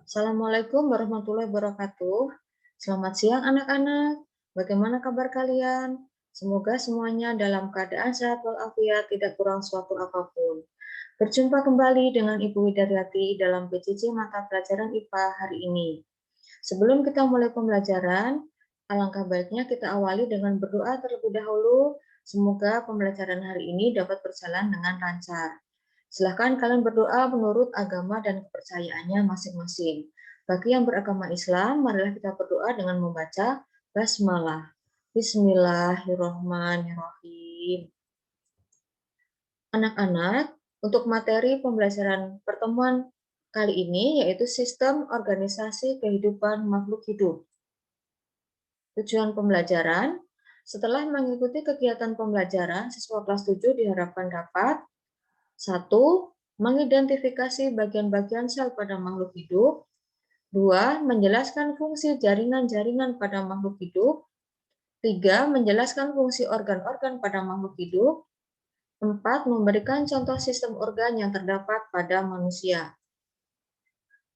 Assalamualaikum warahmatullahi wabarakatuh. Selamat siang anak-anak. Bagaimana kabar kalian? Semoga semuanya dalam keadaan sehat walafiat, tidak kurang suatu apapun. Berjumpa kembali dengan Ibu Widaryati dalam PJJ mata pelajaran IPA hari ini. Sebelum kita mulai pembelajaran, alangkah baiknya kita awali dengan berdoa terlebih dahulu. Semoga pembelajaran hari ini dapat berjalan dengan lancar. Silahkan kalian berdoa menurut agama dan kepercayaannya masing-masing. Bagi yang beragama Islam, marilah kita berdoa dengan membaca basmalah. Bismillahirrahmanirrahim. Anak-anak, untuk materi pembelajaran pertemuan kali ini yaitu sistem organisasi kehidupan makhluk hidup. Tujuan pembelajaran, setelah mengikuti kegiatan pembelajaran, siswa kelas 7 diharapkan dapat 1. Mengidentifikasi bagian-bagian sel pada makhluk hidup. 2. Menjelaskan fungsi jaringan-jaringan pada makhluk hidup. 3. Menjelaskan fungsi organ-organ pada makhluk hidup. 4. Memberikan contoh sistem organ yang terdapat pada manusia.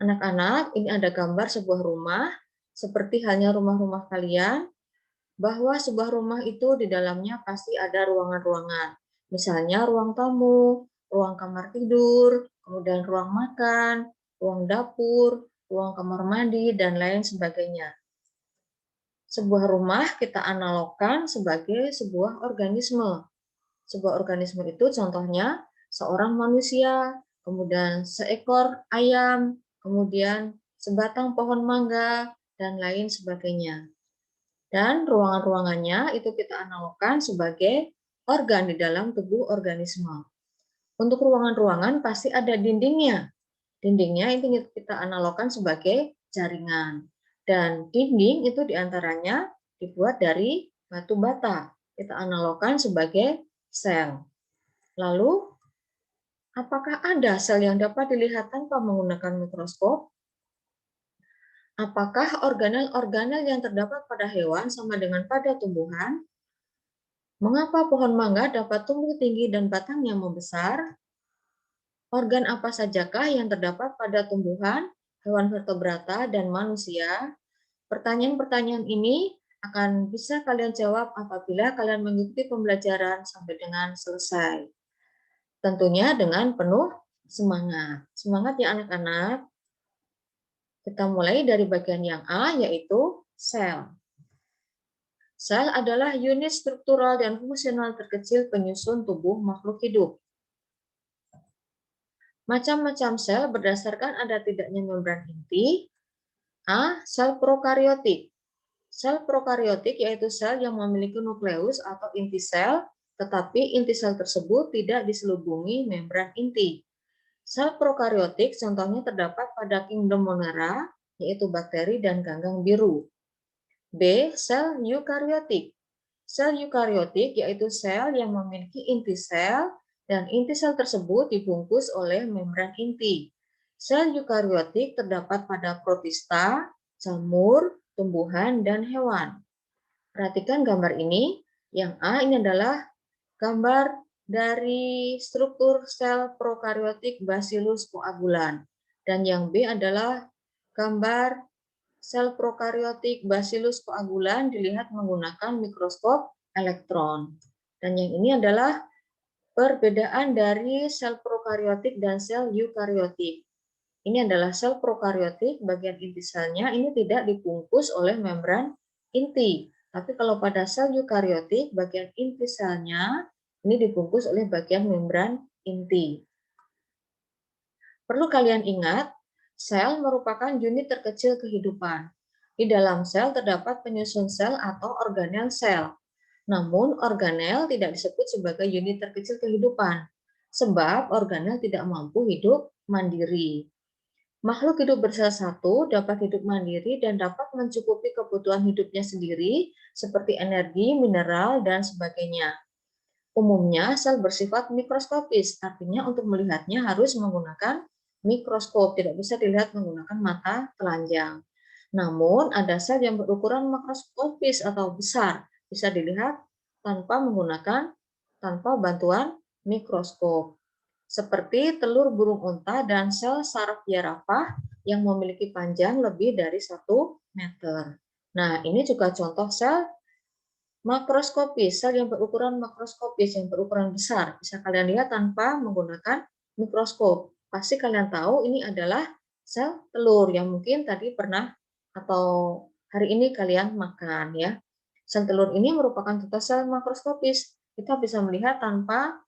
Anak-anak, ini ada gambar sebuah rumah, seperti halnya rumah-rumah kalian, bahwa sebuah rumah itu di dalamnya pasti ada ruangan-ruangan. Misalnya ruang tamu, ruang kamar tidur, kemudian ruang makan, ruang dapur, ruang kamar mandi, dan lain sebagainya. Sebuah rumah kita analogkan sebagai sebuah organisme. Sebuah organisme itu contohnya seorang manusia, kemudian seekor ayam, kemudian sebatang pohon mangga, dan lain sebagainya. Dan ruangan-ruangannya itu kita analogkan sebagai organ di dalam tubuh organisme. Untuk ruangan-ruangan pasti ada dindingnya. Dindingnya itu kita analogkan sebagai jaringan. Dan dinding itu diantaranya dibuat dari batu bata. Kita analogkan sebagai sel. Lalu, apakah ada sel yang dapat dilihat tanpa menggunakan mikroskop? Apakah organel-organel yang terdapat pada hewan sama dengan pada tumbuhan? Mengapa pohon mangga dapat tumbuh tinggi dan batangnya membesar? Organ apa sajakah yang terdapat pada tumbuhan, hewan vertebrata, dan manusia? Pertanyaan-pertanyaan ini akan bisa kalian jawab apabila kalian mengikuti pembelajaran sampai dengan selesai. Tentunya dengan penuh semangat. Semangat ya anak-anak. Kita mulai dari bagian yang A, yaitu sel. Sel adalah unit struktural dan fungsional terkecil penyusun tubuh makhluk hidup. Macam-macam sel berdasarkan ada tidaknya membran inti. A. Sel prokariotik. Sel prokariotik yaitu sel yang memiliki nukleus atau inti sel, tetapi inti sel tersebut tidak diselubungi membran inti. Sel prokariotik contohnya terdapat pada kingdom Monera, yaitu bakteri dan ganggang biru. B. Sel eukariotik. Sel eukariotik yaitu sel yang memiliki inti sel dan inti sel tersebut dibungkus oleh membran inti. Sel eukariotik terdapat pada protista, jamur, tumbuhan, dan hewan. Perhatikan gambar ini. Yang A ini adalah gambar dari struktur sel prokariotik Bacillus coagulan. Dan yang B adalah gambar sel prokariotik Bacillus coagulan dilihat menggunakan mikroskop elektron. Dan yang ini adalah perbedaan dari sel prokariotik dan sel eukariotik. Ini adalah sel prokariotik, bagian inti selnya ini tidak dibungkus oleh membran inti. Tapi kalau pada sel eukariotik, bagian inti selnya ini dibungkus oleh bagian membran inti. Perlu kalian ingat, sel merupakan unit terkecil kehidupan. Di dalam sel terdapat penyusun sel atau organel sel. Namun, organel tidak disebut sebagai unit terkecil kehidupan, sebab organel tidak mampu hidup mandiri. Makhluk hidup bersel satu dapat hidup mandiri dan dapat mencukupi kebutuhan hidupnya sendiri, seperti energi, mineral, dan sebagainya. Umumnya, sel bersifat mikroskopis, artinya untuk melihatnya harus menggunakan mikroskop, tidak bisa dilihat menggunakan mata telanjang. Namun, ada sel yang berukuran makroskopis atau besar, bisa dilihat tanpa bantuan mikroskop. Seperti telur burung unta dan sel saraf biarafah yang memiliki panjang lebih dari 1 meter. Nah, ini juga contoh sel makroskopis, sel yang berukuran makroskopis, yang berukuran besar. Bisa kalian lihat tanpa menggunakan mikroskop. Pasti kalian tahu ini adalah sel telur yang mungkin tadi pernah atau hari ini kalian makan ya. Sel telur ini merupakan contoh sel makroskopis. Kita bisa melihat tanpa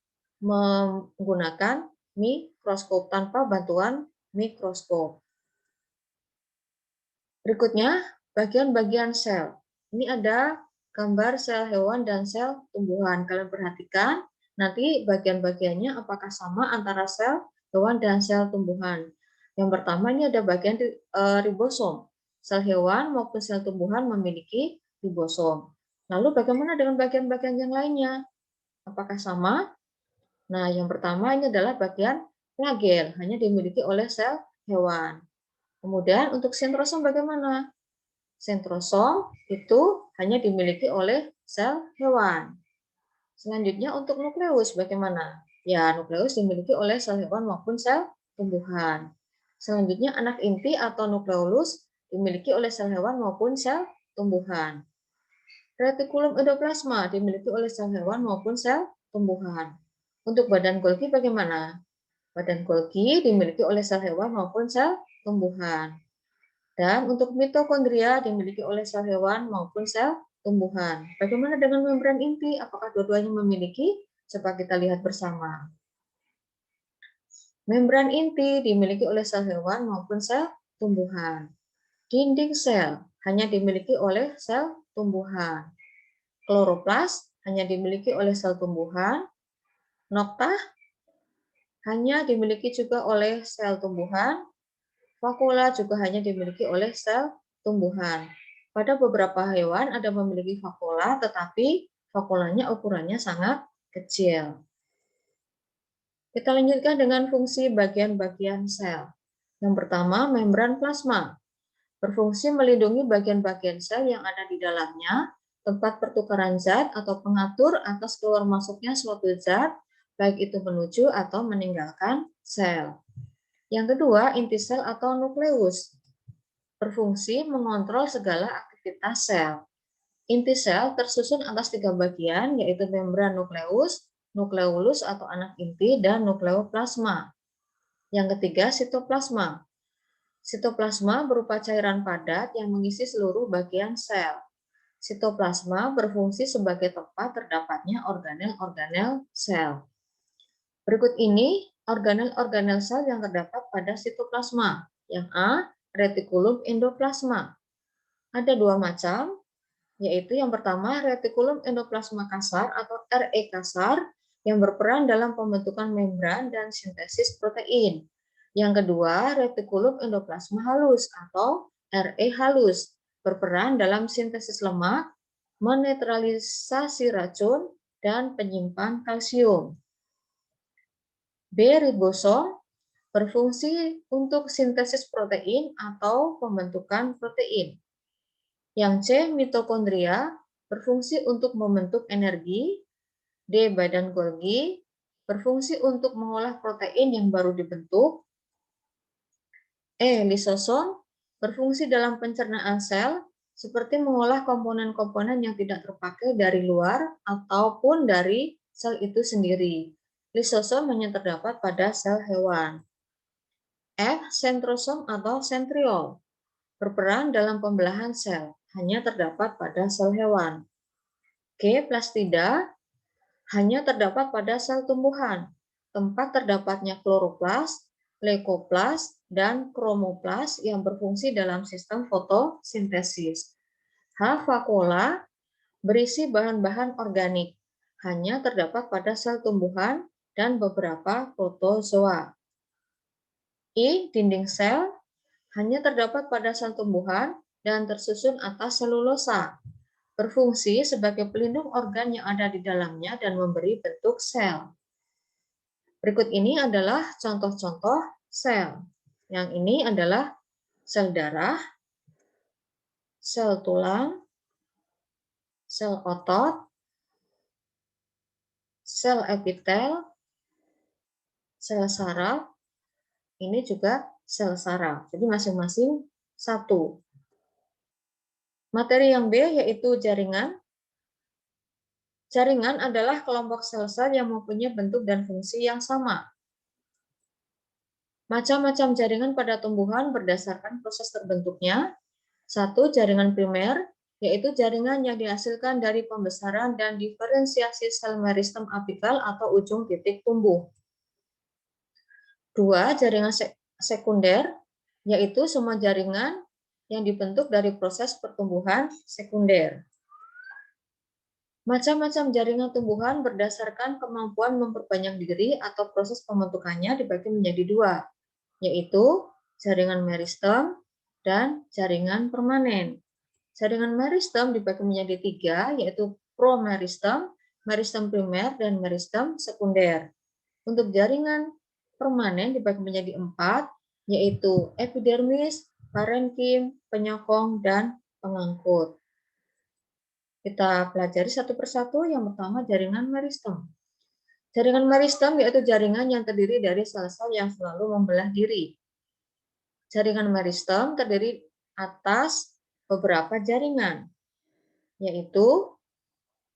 menggunakan mikroskop, tanpa bantuan mikroskop. Berikutnya, bagian-bagian sel. Ini ada gambar sel hewan dan sel tumbuhan. Kalian perhatikan, nanti bagian-bagiannya apakah sama antara sel hewan dan sel tumbuhan. Yang pertama ini ada bagian ribosom. Sel hewan maupun sel tumbuhan memiliki ribosom. Lalu bagaimana dengan bagian-bagian yang lainnya? Apakah sama? Nah, yang pertama ini adalah bagian flagel, hanya dimiliki oleh sel hewan. Kemudian untuk sentrosom bagaimana? Sentrosom itu hanya dimiliki oleh sel hewan. Selanjutnya untuk nukleus bagaimana? Ya, nukleus dimiliki oleh sel hewan maupun sel tumbuhan. Selanjutnya anak inti atau nukleolus dimiliki oleh sel hewan maupun sel tumbuhan. Retikulum endoplasma dimiliki oleh sel hewan maupun sel tumbuhan. Untuk badan Golgi bagaimana? Badan Golgi dimiliki oleh sel hewan maupun sel tumbuhan. Dan untuk mitokondria dimiliki oleh sel hewan maupun sel tumbuhan. Bagaimana dengan membran inti? Apakah dua-duanya memiliki? Coba kita lihat bersama. Membran inti dimiliki oleh sel hewan maupun sel tumbuhan. Dinding sel hanya dimiliki oleh sel tumbuhan. Kloroplas hanya dimiliki oleh sel tumbuhan. Nokta hanya dimiliki juga oleh sel tumbuhan. Vakula juga hanya dimiliki oleh sel tumbuhan. Pada beberapa hewan ada memiliki vakula, tetapi vakulanya ukurannya sangat kecil. Kita lanjutkan dengan fungsi bagian-bagian sel. Yang pertama, membran plasma. Berfungsi melindungi bagian-bagian sel yang ada di dalamnya, tempat pertukaran zat atau pengatur atas keluar masuknya suatu zat, baik itu menuju atau meninggalkan sel. Yang kedua, inti sel atau nukleus. Berfungsi mengontrol segala aktivitas sel. Inti sel tersusun atas 3 bagian, yaitu membran nukleus, nukleolus atau anak inti, dan nukleoplasma. Yang ketiga, sitoplasma. Sitoplasma berupa cairan padat yang mengisi seluruh bagian sel. Sitoplasma berfungsi sebagai tempat terdapatnya organel-organel sel. Berikut ini organel-organel sel yang terdapat pada sitoplasma. Yang A, retikulum endoplasma. Ada 2 macam, yaitu yang pertama retikulum endoplasma kasar atau RE kasar yang berperan dalam pembentukan membran dan sintesis protein. Yang kedua, retikulum endoplasma halus atau RE halus, berperan dalam sintesis lemak, menetralisasi racun, dan penyimpan kalsium. B. Ribosom berfungsi untuk sintesis protein atau pembentukan protein. Yang C. Mitokondria berfungsi untuk membentuk energi. D. Badan Golgi berfungsi untuk mengolah protein yang baru dibentuk. E. Lisosom berfungsi dalam pencernaan sel seperti mengolah komponen-komponen yang tidak terpakai dari luar ataupun dari sel itu sendiri. Lisosom hanya terdapat pada sel hewan. F. Sentrosom atau sentriol berperan dalam pembelahan sel, hanya terdapat pada sel hewan. G. Plastida hanya terdapat pada sel tumbuhan, tempat terdapatnya kloroplas, leukoplas, dan kromoplas yang berfungsi dalam sistem fotosintesis. H. Vakuola berisi bahan-bahan organik, hanya terdapat pada sel tumbuhan dan beberapa protozoa. I. Dinding sel hanya terdapat pada sel tumbuhan dan tersusun atas selulosa. Berfungsi sebagai pelindung organ yang ada di dalamnya dan memberi bentuk sel. Berikut ini adalah contoh-contoh sel. Yang ini adalah sel darah, sel tulang, sel otot, sel epitel, sel saraf, ini juga sel saraf. Jadi masing-masing satu. Materi yang B yaitu jaringan. Jaringan adalah kelompok sel-sel yang mempunyai bentuk dan fungsi yang sama. Macam-macam jaringan pada tumbuhan berdasarkan proses terbentuknya. Satu, jaringan primer, yaitu jaringan yang dihasilkan dari pembesaran dan diferensiasi sel meristem apikal atau ujung titik tumbuh. Dua, jaringan sekunder, yaitu semua jaringan yang dibentuk dari proses pertumbuhan sekunder. Macam-macam jaringan tumbuhan berdasarkan kemampuan memperbanyak diri atau proses pembentukannya dibagi menjadi dua, yaitu jaringan meristem dan jaringan permanen. Jaringan meristem dibagi menjadi tiga, yaitu promeristem, meristem primer, dan meristem sekunder. Untuk jaringan permanen dibagi menjadi empat, yaitu epidermis, parenkim, penyokong, dan pengangkut. Kita pelajari satu persatu. Yang pertama, jaringan meristem. Jaringan meristem yaitu jaringan yang terdiri dari sel-sel yang selalu membelah diri. Jaringan meristem terdiri atas beberapa jaringan, yaitu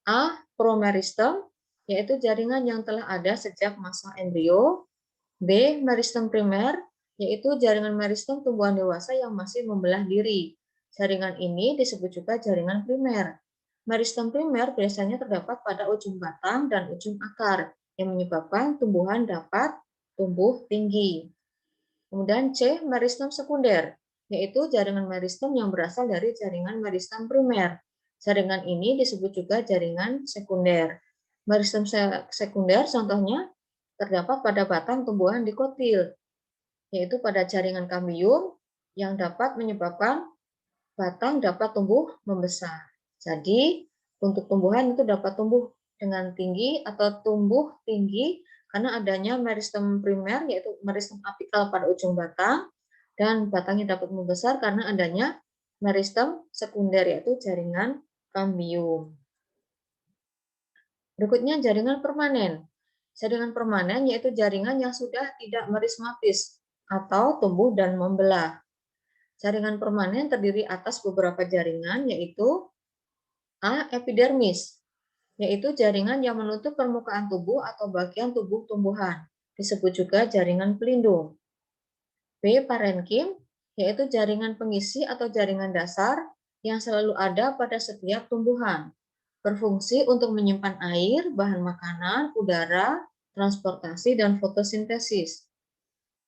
A. Promeristem, yaitu jaringan yang telah ada sejak masa embrio. B. Meristem primer, yaitu jaringan meristem tumbuhan dewasa yang masih membelah diri. Jaringan ini disebut juga jaringan primer. Meristem primer biasanya terdapat pada ujung batang dan ujung akar, yang menyebabkan tumbuhan dapat tumbuh tinggi. Kemudian C. Meristem sekunder, yaitu jaringan meristem yang berasal dari jaringan meristem primer. Jaringan ini disebut juga jaringan sekunder. Meristem sekunder contohnya terdapat pada batang tumbuhan dikotil, yaitu pada jaringan kambium yang dapat menyebabkan batang dapat tumbuh membesar. Jadi, untuk tumbuhan itu dapat tumbuh dengan tinggi atau tumbuh tinggi karena adanya meristem primer, yaitu meristem apikal pada ujung batang, dan batangnya dapat membesar karena adanya meristem sekunder, yaitu jaringan kambium. Berikutnya jaringan permanen. Jaringan permanen yaitu jaringan yang sudah tidak merismatis atau tumbuh dan membelah. Jaringan permanen terdiri atas beberapa jaringan, yaitu A. Epidermis, yaitu jaringan yang menutup permukaan tubuh atau bagian tubuh tumbuhan, disebut juga jaringan pelindung. B. Parenkim, yaitu jaringan pengisi atau jaringan dasar yang selalu ada pada setiap tumbuhan, berfungsi untuk menyimpan air, bahan makanan, udara, transportasi, dan fotosintesis.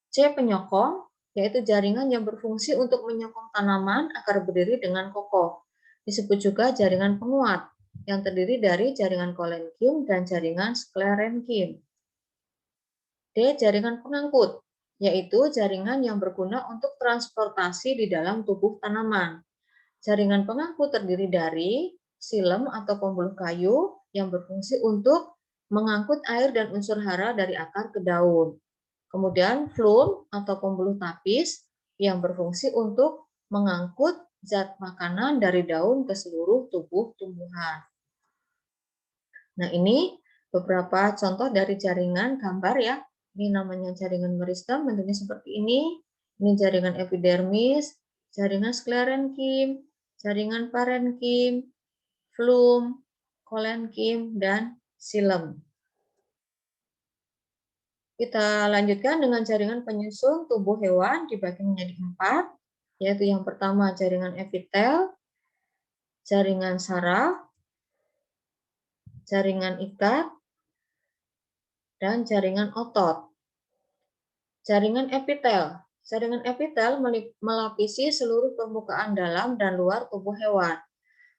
C. Penyokong, yaitu jaringan yang berfungsi untuk menyokong tanaman agar berdiri dengan kokoh. Disebut juga jaringan penguat, yang terdiri dari jaringan kolenkim dan jaringan sklerenkim. D. Jaringan pengangkut, yaitu jaringan yang berguna untuk transportasi di dalam tubuh tanaman. Jaringan pengangkut terdiri dari silem atau pembuluh kayu yang berfungsi untuk mengangkut air dan unsur hara dari akar ke daun. Kemudian flum atau pembuluh tapis yang berfungsi untuk mengangkut zat makanan dari daun ke seluruh tubuh tumbuhan. Nah, ini beberapa contoh dari jaringan gambar ya. Ini namanya jaringan meristem, bentuknya seperti ini. Ini jaringan epidermis, jaringan sklerenkim, jaringan parenkim, flum, kolenkim, dan silem. Kita lanjutkan dengan jaringan penyusun tubuh hewan dibagi menjadi empat, yaitu yang pertama jaringan epitel, jaringan saraf, jaringan ikat, dan jaringan otot. Jaringan epitel. Jaringan epitel melapisi seluruh permukaan dalam dan luar tubuh hewan.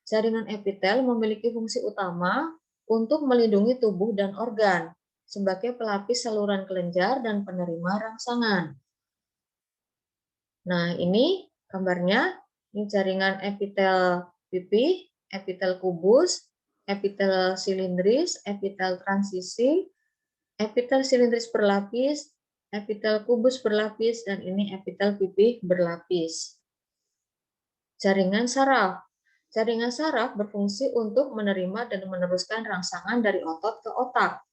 Jaringan epitel memiliki fungsi utama untuk melindungi tubuh dan organ, sebagai pelapis saluran kelenjar dan penerima rangsangan. Nah, ini gambarnya. Ini jaringan epitel pipih, epitel kubus, epitel silindris, epitel transisi, epitel silindris berlapis, epitel kubus berlapis, dan ini epitel pipih berlapis. Jaringan saraf. Jaringan saraf berfungsi untuk menerima dan meneruskan rangsangan dari otot ke otak.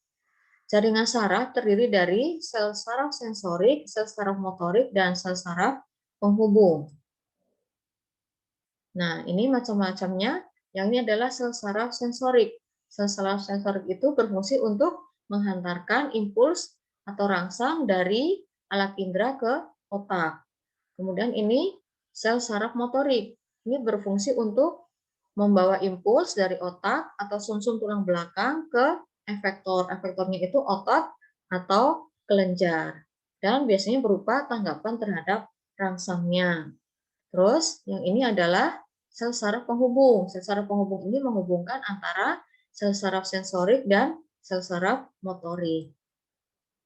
Jaringan saraf terdiri dari sel saraf sensorik, sel saraf motorik, dan sel saraf penghubung. Nah, ini macam-macamnya. Yang ini adalah sel saraf sensorik. Sel saraf sensorik itu berfungsi untuk menghantarkan impuls atau rangsang dari alat indera ke otak. Kemudian ini sel saraf motorik. Ini berfungsi untuk membawa impuls dari otak atau sumsum tulang belakang ke efektor. Efektornya itu otot atau kelenjar. Dan biasanya berupa tanggapan terhadap rangsangnya. Terus yang ini adalah sel saraf penghubung. Sel saraf penghubung ini menghubungkan antara sel saraf sensorik dan sel saraf motorik.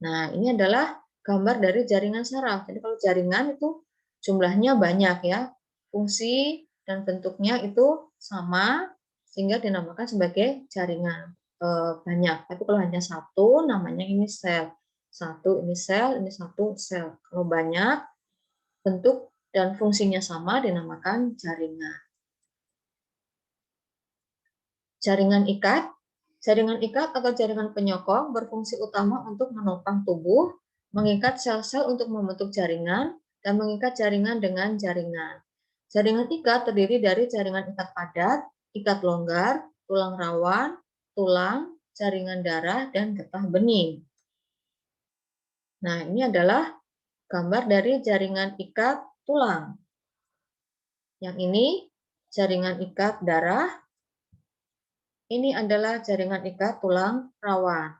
Nah, ini adalah gambar dari jaringan saraf. Jadi kalau jaringan itu jumlahnya banyak ya. Fungsi dan bentuknya itu sama sehingga dinamakan sebagai jaringan banyak. Tapi kalau hanya satu namanya ini sel. Satu ini sel, ini satu sel. Kalau banyak bentuk dan fungsinya sama dinamakan jaringan. Jaringan ikat. Jaringan ikat atau jaringan penyokong berfungsi utama untuk menopang tubuh, mengikat sel-sel untuk membentuk jaringan, dan mengikat jaringan dengan jaringan. Jaringan ikat terdiri dari jaringan ikat padat, ikat longgar, tulang rawan, tulang, jaringan darah, dan getah bening. Nah, ini adalah gambar dari jaringan ikat tulang. Yang ini jaringan ikat darah. Ini adalah jaringan ikat tulang rawan.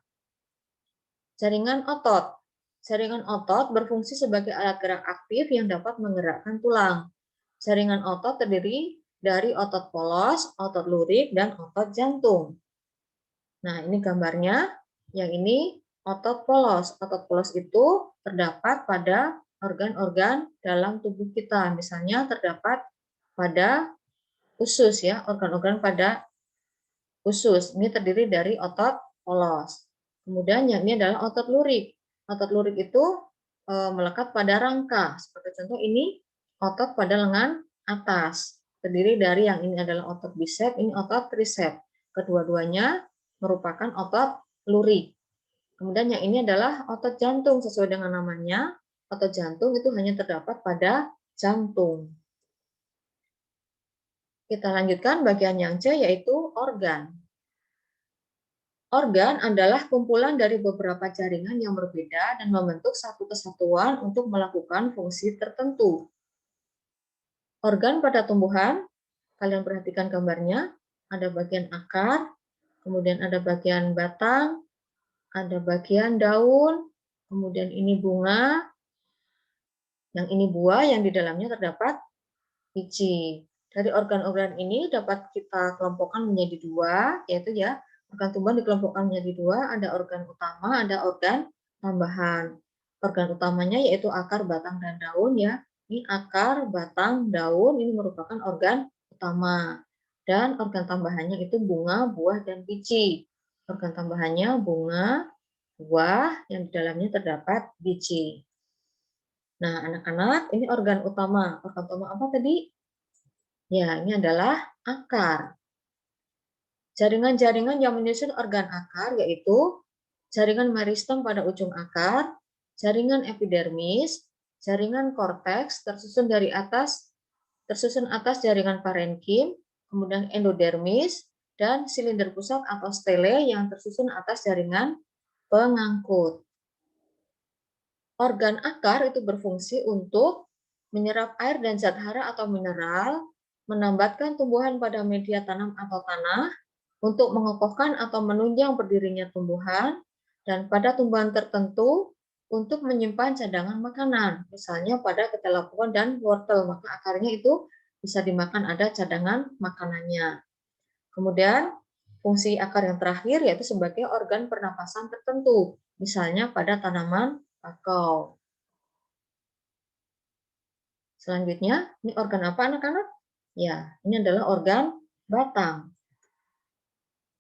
Jaringan otot. Jaringan otot berfungsi sebagai alat gerak aktif yang dapat menggerakkan tulang. Jaringan otot terdiri dari otot polos, otot lurik, dan otot jantung. Nah, ini gambarnya. Yang ini otot polos. Otot polos itu terdapat pada organ-organ dalam tubuh kita. Misalnya terdapat pada usus ya, organ-organ pada usus. Ini terdiri dari otot polos. Kemudian yang ini adalah otot lurik. Otot lurik itu melekat pada rangka. Seperti contoh ini otot pada lengan atas. Terdiri dari yang ini adalah otot bisep, ini otot tricep. Kedua-duanya merupakan otot lurik. Kemudian yang ini adalah otot jantung. Sesuai dengan namanya, otot jantung itu hanya terdapat pada jantung. Kita lanjutkan bagian yang C, yaitu organ. Organ adalah kumpulan dari beberapa jaringan yang berbeda dan membentuk satu kesatuan untuk melakukan fungsi tertentu. Organ pada tumbuhan, kalian perhatikan gambarnya, ada bagian akar, kemudian ada bagian batang, ada bagian daun, kemudian ini bunga, yang ini buah, yang di dalamnya terdapat biji. Dari organ-organ ini dapat kita kelompokkan menjadi dua, yaitu ya, organ tumbuhan dikelompokkan menjadi dua, ada organ utama, ada organ tambahan. Organ utamanya yaitu akar, batang, dan daun ya. Ini akar, batang, daun, ini merupakan organ utama. Dan organ tambahannya itu bunga, buah, dan biji. Organ tambahannya bunga, buah, yang di dalamnya terdapat biji. Nah, anak-anak, ini organ utama. Organ utama apa tadi? Ya, ini adalah akar. Jaringan-jaringan yang menyusun organ akar yaitu jaringan meristem pada ujung akar, jaringan epidermis, jaringan korteks tersusun atas jaringan parenkim, kemudian endodermis, dan silinder pusat atau stele yang tersusun atas jaringan pengangkut. Organ akar itu berfungsi untuk menyerap air dan zat hara atau mineral, menambatkan tumbuhan pada media tanam atau tanah, untuk mengokohkan atau menunjang berdirinya tumbuhan, dan pada tumbuhan tertentu untuk menyimpan cadangan makanan, misalnya pada ketela pohon dan wortel, maka akarnya itu bisa dimakan, ada cadangan makanannya. Kemudian fungsi akar yang terakhir yaitu sebagai organ pernapasan tertentu, misalnya pada tanaman bakau. Selanjutnya, ini organ apa anak-anak? Ya, ini adalah organ batang.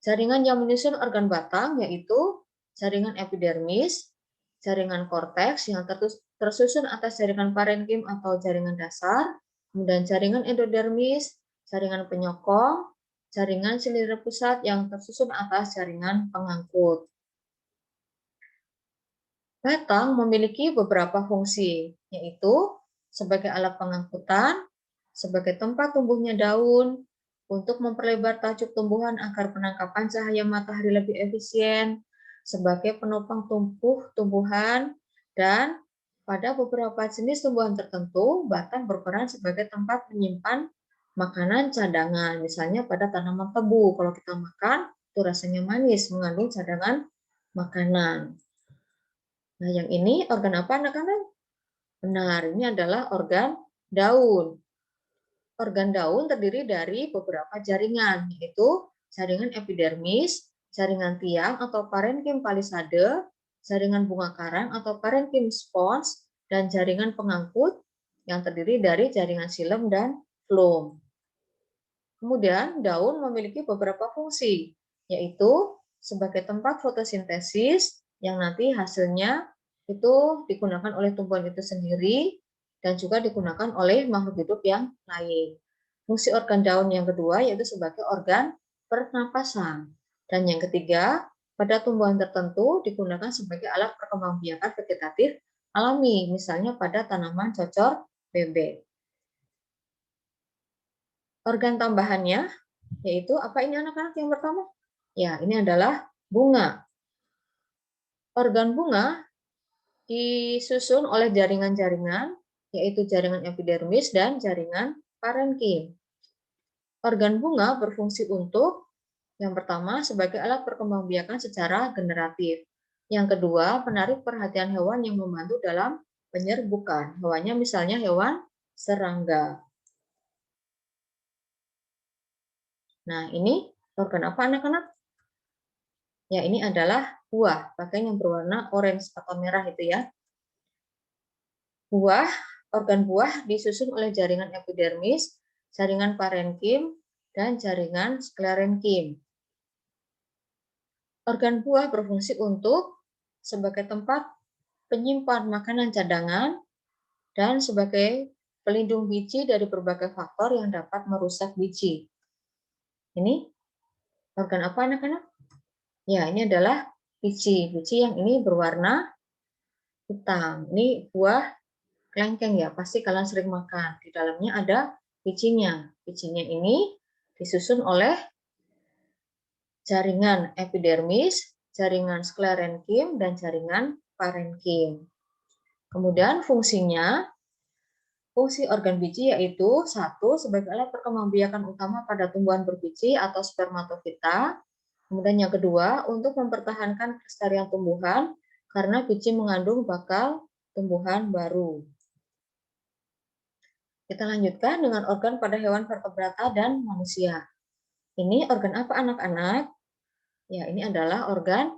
Jaringan yang menyusun organ batang yaitu jaringan epidermis, jaringan korteks yang tersusun atas jaringan parenkim atau jaringan dasar, kemudian jaringan endodermis, jaringan penyokong, jaringan silinder pusat yang tersusun atas jaringan pengangkut. Batang memiliki beberapa fungsi, yaitu sebagai alat pengangkutan, sebagai tempat tumbuhnya daun, untuk memperlebar tajuk tumbuhan agar penangkapan cahaya matahari lebih efisien, sebagai penopang tumbuhan, dan pada beberapa jenis tumbuhan tertentu, batang berperan sebagai tempat menyimpan makanan cadangan. Misalnya pada tanaman tebu, kalau kita makan, itu rasanya manis, mengandung cadangan makanan. Nah, yang ini organ apa, anak-anak? Benar, ini adalah organ daun. Organ daun terdiri dari beberapa jaringan, yaitu jaringan epidermis, jaringan tiang atau parenkim palisade, jaringan bunga karang atau parenkim spons, dan jaringan pengangkut yang terdiri dari jaringan xilem dan floem. Kemudian, daun memiliki beberapa fungsi, yaitu sebagai tempat fotosintesis yang nanti hasilnya itu digunakan oleh tumbuhan itu sendiri dan juga digunakan oleh makhluk hidup yang lain. Fungsi organ daun yang kedua yaitu sebagai organ pernapasan. Dan yang ketiga, pada tumbuhan tertentu digunakan sebagai alat perkembangbiakan vegetatif alami, misalnya pada tanaman cocor bebek. Organ tambahannya yaitu apa ini anak-anak yang pertama? Ya, ini adalah bunga. Organ bunga disusun oleh jaringan-jaringan, yaitu jaringan epidermis dan jaringan parenkim. Organ bunga berfungsi untuk, yang pertama, sebagai alat perkembangbiakan secara generatif. Yang kedua, menarik perhatian hewan yang membantu dalam penyerbukan. Hewannya misalnya hewan serangga. Nah, ini organ apa anak-anak? Ya, ini adalah buah, bagian yang berwarna orange atau merah itu ya. Organ buah disusun oleh jaringan epidermis, jaringan parenkim, dan jaringan sklerenkim. Organ buah berfungsi untuk sebagai tempat penyimpan makanan cadangan dan sebagai pelindung biji dari berbagai faktor yang dapat merusak biji. Ini organ apa anak-anak? Ya, ini adalah biji. Biji yang ini berwarna hitam. Ini buah kelengkeng ya, pasti kalian sering makan. Di dalamnya ada bijinya. Bijinya ini disusun oleh jaringan epidermis, jaringan sklerenkim, dan jaringan parenkim. Kemudian fungsi organ biji yaitu satu, sebagai alat perkembangbiakan utama pada tumbuhan berbiji atau spermatofita. Kemudian yang kedua, untuk mempertahankan kelestarian tumbuhan karena biji mengandung bakal tumbuhan baru. Kita lanjutkan dengan organ pada hewan vertebrata dan manusia. Ini organ apa anak-anak? Ya, ini adalah organ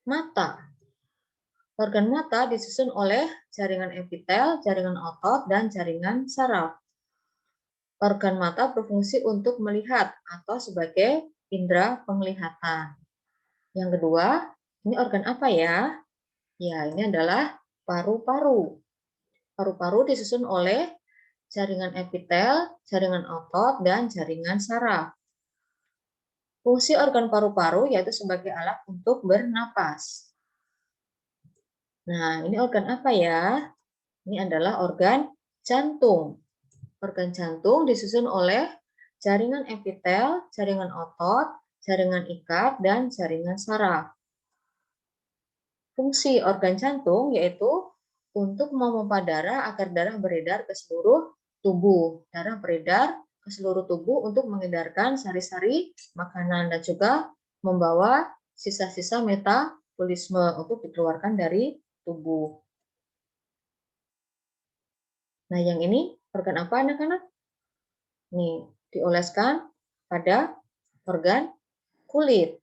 mata. Organ mata disusun oleh jaringan epitel, jaringan otot, dan jaringan saraf. Organ mata berfungsi untuk melihat atau sebagai indera penglihatan. Yang kedua, ini organ apa ya? Ya, ini adalah paru-paru. Paru-paru disusun oleh jaringan epitel, jaringan otot, dan jaringan saraf. Fungsi organ paru-paru yaitu sebagai alat untuk bernapas. Nah, ini organ apa ya? Ini adalah organ jantung. Organ jantung disusun oleh jaringan epitel, jaringan otot, jaringan ikat, dan jaringan saraf. Fungsi organ jantung yaitu untuk memompa darah agar darah beredar ke seluruh tubuh. Darah beredar ke seluruh tubuh untuk mengedarkan sari-sari makanan dan juga membawa sisa-sisa metabolisme untuk dikeluarkan dari tubuh. Nah, yang ini organ apa anak-anak? Nih, dioleskan pada organ kulit.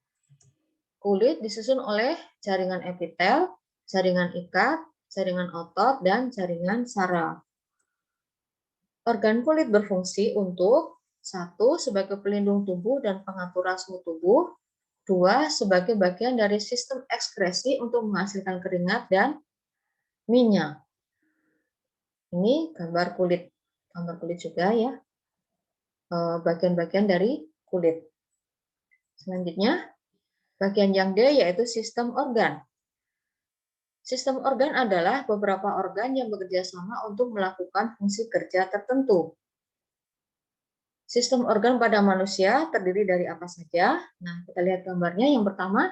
Kulit disusun oleh jaringan epitel, jaringan ikat, jaringan otot, dan jaringan saraf. Organ kulit berfungsi untuk satu, sebagai pelindung tubuh dan pengaturan suhu tubuh. Dua, sebagai bagian dari sistem ekskresi untuk menghasilkan keringat dan minyak. Ini gambar kulit juga ya, bagian-bagian dari kulit. Selanjutnya, bagian yang D yaitu sistem organ. Sistem organ adalah beberapa organ yang bekerja sama untuk melakukan fungsi kerja tertentu. Sistem organ pada manusia terdiri dari apa saja? Nah, kita lihat gambarnya. Yang pertama,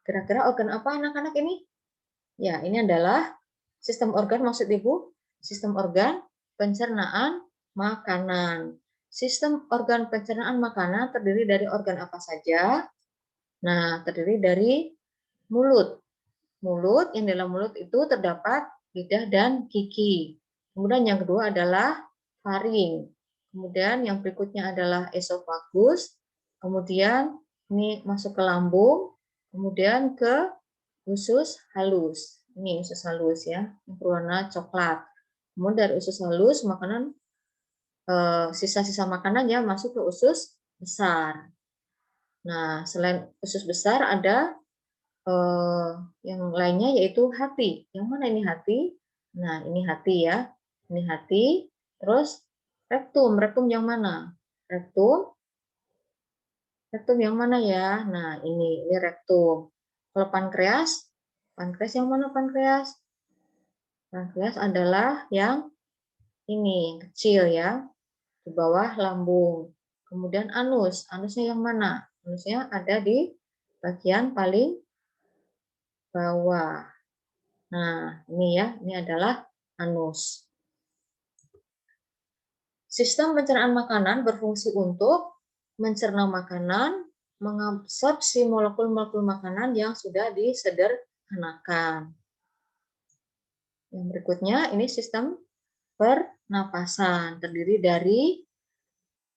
kira-kira organ apa anak-anak ini? Ya, ini adalah sistem organ, maksud Ibu, sistem organ pencernaan makanan. Sistem organ pencernaan makanan terdiri dari organ apa saja? Nah, terdiri dari mulut. Mulut, yang dalam mulut itu terdapat lidah dan gigi. Kemudian yang kedua adalah faring. Kemudian yang berikutnya adalah esofagus. Kemudian ini masuk ke lambung. Kemudian ke usus halus. Ini usus halus ya, yang berwarna coklat. Kemudian dari usus halus makanan sisa-sisa makanan ya masuk ke usus besar. Nah, selain usus besar ada yang lainnya yaitu hati. Yang mana ini hati? Nah, ini hati ya. Ini hati. Terus rektum. Rektum yang mana? Rektum. Rektum yang mana ya? Nah, ini rektum. Kalau pankreas, pankreas yang mana pankreas? Pankreas adalah yang ini, kecil ya, di bawah lambung. Kemudian anus. Anusnya yang mana? Anusnya ada di bagian paling bawah. Nah, ini ya, ini adalah anus. Sistem pencernaan makanan berfungsi untuk mencerna makanan, mengabsorpsi molekul-molekul makanan yang sudah disederhanakan. Yang berikutnya, ini sistem pernapasan, terdiri dari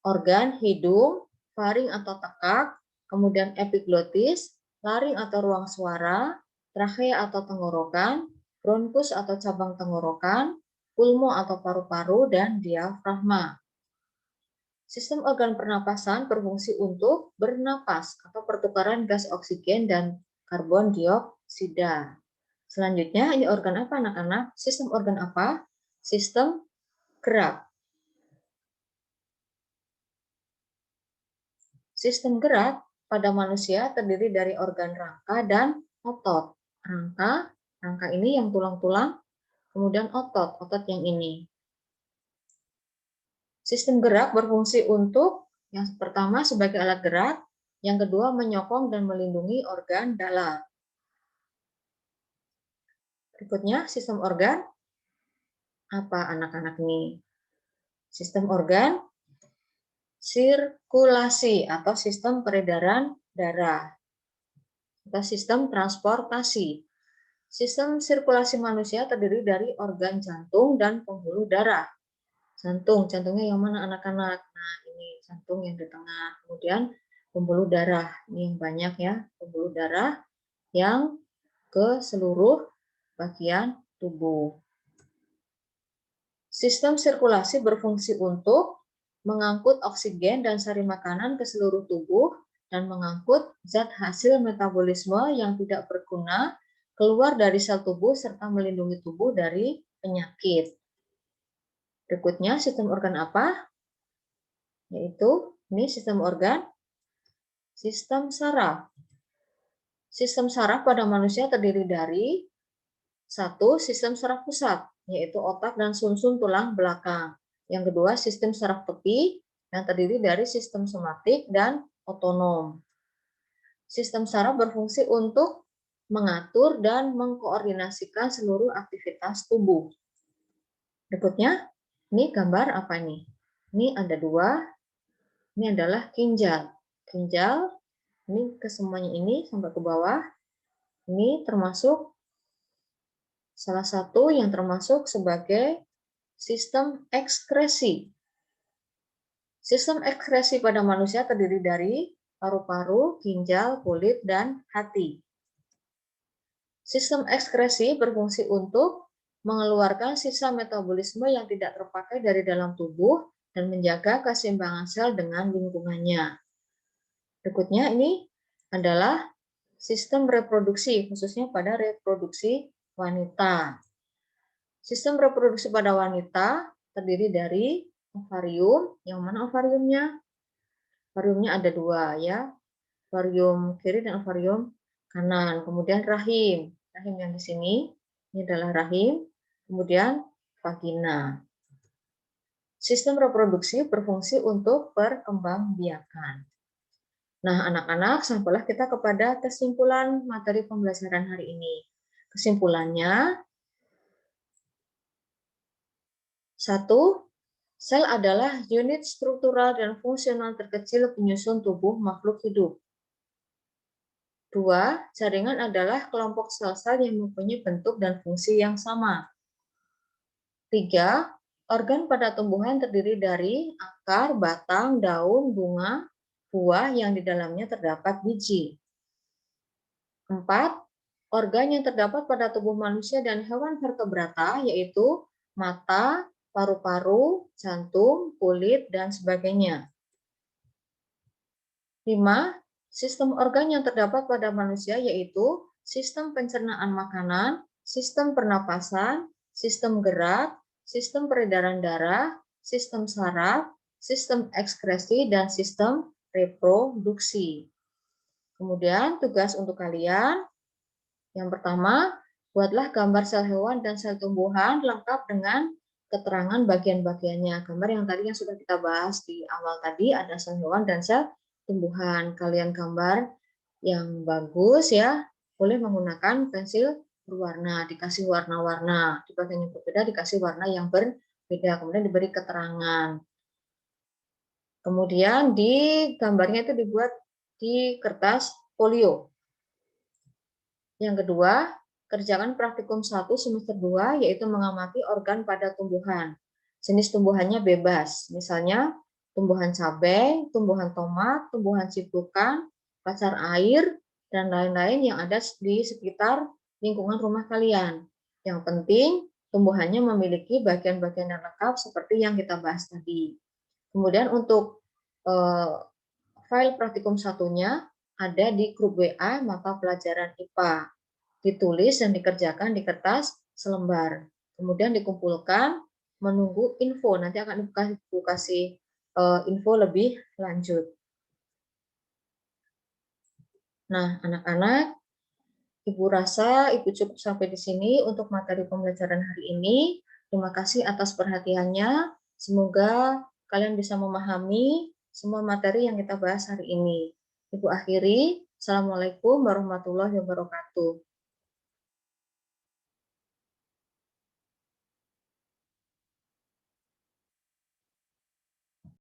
organ hidung, faring atau tekak, kemudian epiglotis, laring atau ruang suara, trakea atau tenggorokan, bronkus atau cabang tenggorokan, pulmo atau paru-paru, dan diafragma. Sistem organ pernapasan berfungsi untuk bernapas atau pertukaran gas oksigen dan karbon dioksida. Selanjutnya, ini organ apa anak-anak? Sistem organ apa? Sistem gerak. Sistem gerak pada manusia terdiri dari organ rangka dan otot. Rangka ini yang tulang-tulang, kemudian otot yang ini. Sistem gerak berfungsi untuk yang pertama sebagai alat gerak, yang kedua menyokong dan melindungi organ dalam. Berikutnya sistem organ apa anak-anak ini? Sistem organ sirkulasi atau sistem peredaran darah atau sistem transportasi. Sistem sirkulasi manusia terdiri dari organ jantung dan pembuluh darah. Jantungnya yang mana anak-anak? Nah, ini jantung yang di tengah. Kemudian pembuluh darah, ini yang banyak ya, pembuluh darah yang ke seluruh bagian tubuh. Sistem sirkulasi berfungsi untuk mengangkut oksigen dan sari makanan ke seluruh tubuh dan mengangkut zat hasil metabolisme yang tidak berguna keluar dari sel tubuh serta melindungi tubuh dari penyakit. Berikutnya sistem organ apa? Yaitu ini sistem organ sistem saraf. Sistem saraf pada manusia terdiri dari satu, sistem saraf pusat, yaitu otak dan sumsum tulang belakang. Yang kedua, sistem saraf tepi yang terdiri dari sistem somatik dan otonom. Sistem saraf berfungsi untuk mengatur dan mengkoordinasikan seluruh aktivitas tubuh. Berikutnya, ini gambar apa nih? Ini ada dua, ini adalah ginjal. Ginjal, ini ke semuanya ini sampai ke bawah, ini termasuk salah satu yang termasuk sebagai sistem ekskresi. Sistem ekskresi pada manusia terdiri dari paru-paru, ginjal, kulit, dan hati. Sistem ekskresi berfungsi untuk mengeluarkan sisa metabolisme yang tidak terpakai dari dalam tubuh dan menjaga keseimbangan sel dengan lingkungannya. Berikutnya ini adalah sistem reproduksi, khususnya pada reproduksi wanita. Sistem reproduksi pada wanita terdiri dari ovarium, yang mana ovariumnya? Ovariumnya ada dua ya, ovarium kiri dan ovarium kanan. Kemudian rahim yang di sini. Ini adalah rahim, kemudian vagina. Sistem reproduksi berfungsi untuk perkembangbiakan. Nah, anak-anak, sampailah kita kepada kesimpulan materi pembelajaran hari ini. Kesimpulannya, 1. Sel adalah unit struktural dan fungsional terkecil penyusun tubuh makhluk hidup. 2. Jaringan adalah kelompok sel-sel yang mempunyai bentuk dan fungsi yang sama. 3. Organ pada tumbuhan terdiri dari akar, batang, daun, bunga, buah yang di dalamnya terdapat biji. 4. Organ yang terdapat pada tubuh manusia dan hewan vertebrata yaitu mata, paru-paru, jantung, kulit, dan sebagainya. 5. Sistem organ yang terdapat pada manusia yaitu sistem pencernaan makanan, sistem pernapasan, sistem gerak, sistem peredaran darah, sistem saraf, sistem ekskresi, dan sistem reproduksi. Kemudian tugas untuk kalian, yang pertama, buatlah gambar sel hewan dan sel tumbuhan lengkap dengan keterangan bagian-bagiannya. Gambar yang tadi yang sudah kita bahas di awal tadi ada sel hewan dan sel tumbuhan. Kalian gambar yang bagus ya, boleh menggunakan pensil berwarna, dikasih warna-warna. Di bagian yang berbeda dikasih warna yang berbeda, kemudian diberi keterangan. Kemudian di gambarnya itu dibuat di kertas folio. Yang kedua, kerjakan praktikum 1 semester 2, yaitu mengamati organ pada tumbuhan. Jenis tumbuhannya bebas, misalnya tumbuhan cabai, tumbuhan tomat, tumbuhan ciprukan, pacar air, dan lain-lain yang ada di sekitar lingkungan rumah kalian. Yang penting, tumbuhannya memiliki bagian-bagian yang lengkap seperti yang kita bahas tadi. Kemudian untuk file praktikum satunya ada di grup WA mata pelajaran IPA. Ditulis dan dikerjakan di kertas selembar. Kemudian dikumpulkan, menunggu info. Nanti akan Ibu kasih info lebih lanjut. Nah, anak-anak, Ibu rasa Ibu cukup sampai di sini untuk materi pembelajaran hari ini. Terima kasih atas perhatiannya. Semoga kalian bisa memahami semua materi yang kita bahas hari ini. Ibu akhiri. Assalamualaikum warahmatullahi wabarakatuh.